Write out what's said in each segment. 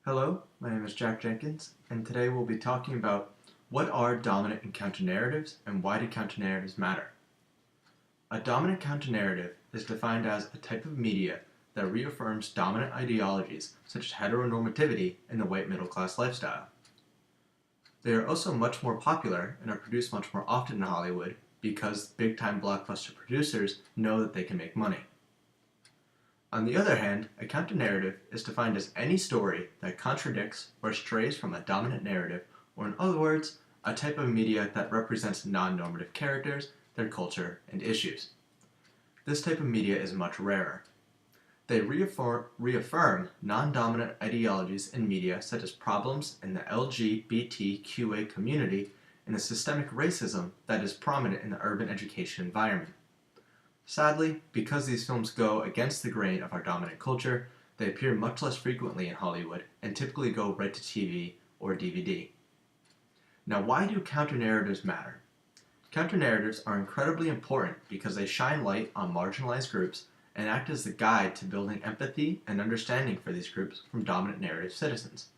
Hello, my name is Jack Jenkins, and today we'll be talking about what are dominant and counter-narratives and why do counter-narratives matter. A dominant counter-narrative is defined as a type of media that reaffirms dominant ideologies such as heteronormativity and the white middle-class lifestyle. They are also much more popular and are produced much more often in Hollywood because big-time blockbuster producers know that they can make money. On the other hand, a counter-narrative is defined as any story that contradicts or strays from a dominant narrative, or in other words, a type of media that represents non-normative characters, their culture, and issues. This type of media is much rarer. They reaffirm non-dominant ideologies in media such as problems in the LGBTQA community and the systemic racism that is prominent in the urban education environment. Sadly, because these films go against the grain of our dominant culture, they appear much less frequently in Hollywood and typically go right to TV or DVD. Now, why do counter-narratives matter? Counter-narratives are incredibly important because they shine light on marginalized groups and act as the guide to building empathy and understanding for these groups from dominant narrative citizens.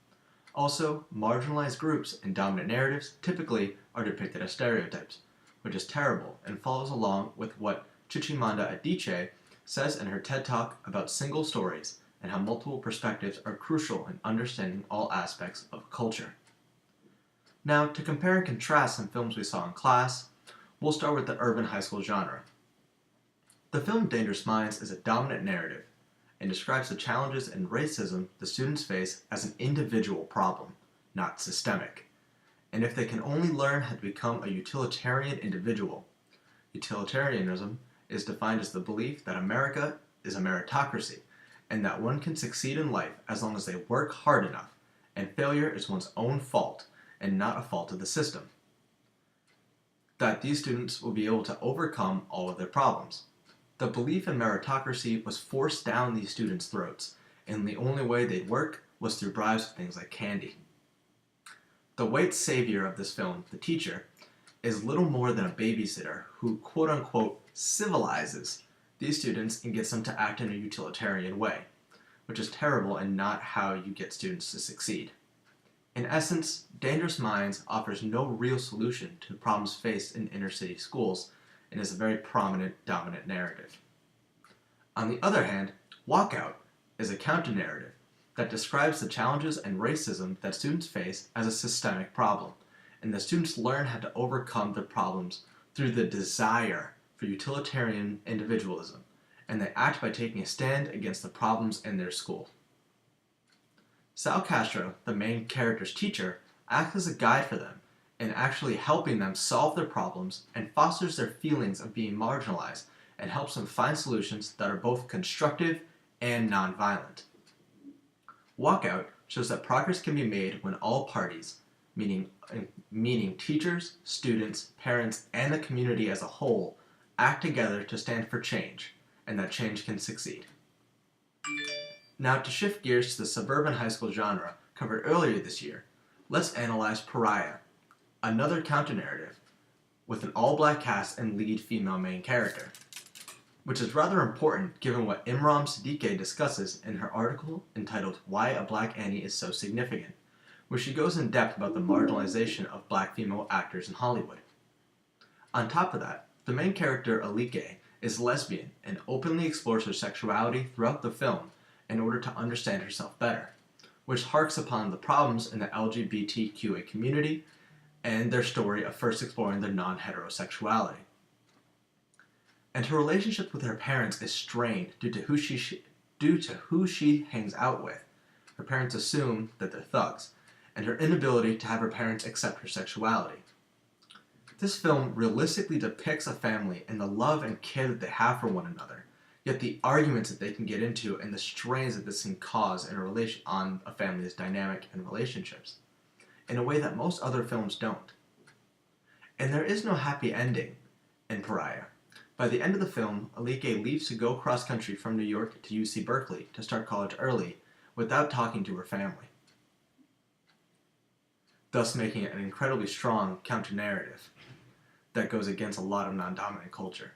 Also, marginalized groups in dominant narratives typically are depicted as stereotypes, which is terrible and follows along with what Chimamanda Adichie says in her TED Talk about single stories and how multiple perspectives are crucial in understanding all aspects of culture. Now, to compare and contrast some films we saw in class, we'll start with the urban high school genre. The film Dangerous Minds is a dominant narrative and describes the challenges and racism the students face as an individual problem, not systemic, and if they can only learn how to become a utilitarian individual. Utilitarianism is defined as the belief that America is a meritocracy and that one can succeed in life as long as they work hard enough, and failure is one's own fault and not a fault of the system. That these students will be able to overcome all of their problems. The belief in meritocracy was forced down these students' throats, and the only way they'd work was through bribes with things like candy. The white savior of this film, the teacher, is little more than a babysitter who quote-unquote civilizes these students and gets them to act in a utilitarian way, which is terrible and not how you get students to succeed. In essence, Dangerous Minds offers no real solution to the problems faced in inner-city schools and is a very prominent, dominant narrative. On the other hand, Walkout is a counter-narrative that describes the challenges and racism that students face as a systemic problem, and the students learn how to overcome their problems through the desire for utilitarian individualism, and they act by taking a stand against the problems in their school. Sal Castro, the main character's teacher, acts as a guide for them in actually helping them solve their problems and fosters their feelings of being marginalized and helps them find solutions that are both constructive and nonviolent. Walkout shows that progress can be made when all parties, meaning teachers, students, parents, and the community as a whole, act together to stand for change, and that change can succeed. Now, to shift gears to the suburban high school genre covered earlier this year, let's analyze Pariah, another counter-narrative with an all-black cast and lead female main character, which is rather important given what Imram Siddiqui discusses in her article entitled Why a Black Annie is So Significant, where she goes in depth about the marginalization of black female actors in Hollywood. On top of that, the main character, Alike, is lesbian and openly explores her sexuality throughout the film in order to understand herself better, which harks upon the problems in the LGBTQA community and their story of first exploring their non-heterosexuality. And her relationship with her parents is strained due to who she hangs out with. Her parents assume that they're thugs, and her inability to have her parents accept her sexuality. This film realistically depicts a family and the love and care that they have for one another, yet the arguments that they can get into and the strains that this can cause on a family's dynamic and relationships, in a way that most other films don't. And there is no happy ending in Pariah. By the end of the film, Alike leaves to go cross-country from New York to UC Berkeley to start college early without talking to her family, thus making it an incredibly strong counter-narrative that goes against a lot of non-dominant culture.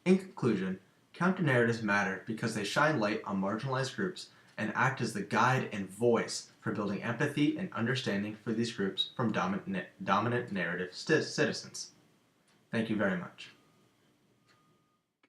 In conclusion, counter-narratives matter because they shine light on marginalized groups and act as the guide and voice for building empathy and understanding for these groups from dominant narrative citizens. Thank you very much.